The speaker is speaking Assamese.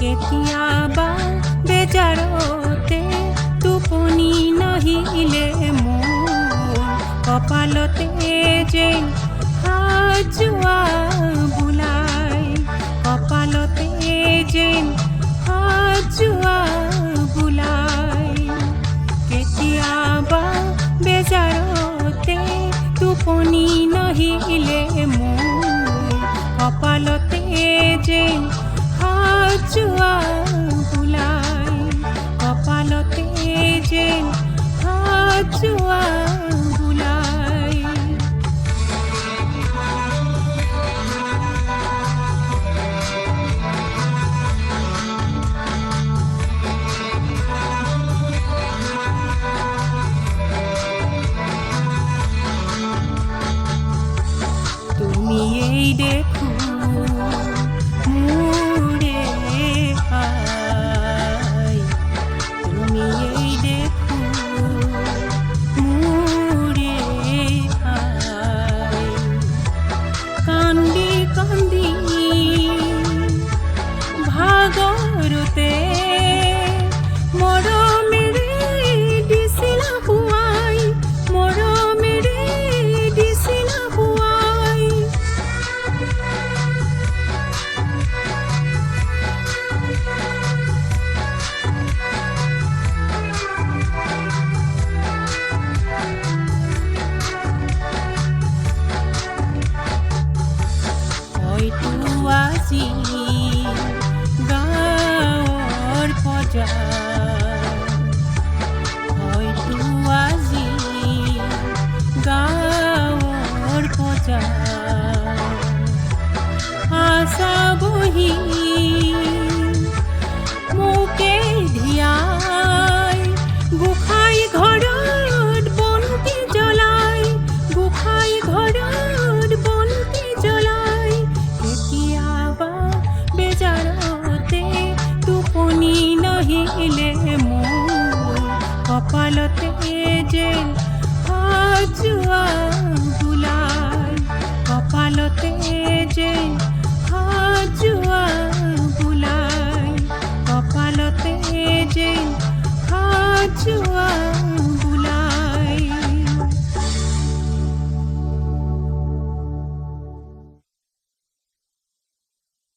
কেতিয়াবা বেজাৰতে টোপনি নাহিলে মোৰ কপালতে যেন সাজোৱা বোলাই, কপালতে যেন সাজোৱা বোলাই। কেতিয়াবা বেজাৰতে টোপনি নাহিলে মোৰ কপালতে যেন সাজোৱা বোলাই, কপালতে যেন সাজোৱা বোলাই। তুমিয়েই দেখো মোৰে আই, তুমিয়েই দেখো মোৰে আই। কান্দি কান্দি ভাগৰতে মৰমেৰে দিছিলা শুৱাই, মৰমেৰে দিছিলা শুৱাই। হয়তো আজি গাঁৱৰ বজাৰ, হয়তো আজি গাঁৱৰ বজাৰ। আশা বহি মোকে ধিয়াই, গোসাঁই ঘৰত বন্তি জ্বলাই, গোসাঁই ঘৰত বন্তি জ্বলাই। কেতিয়াবা বেজাৰতে টোপনি নাহিলে মোৰ কপালতে যেন সাজোৱা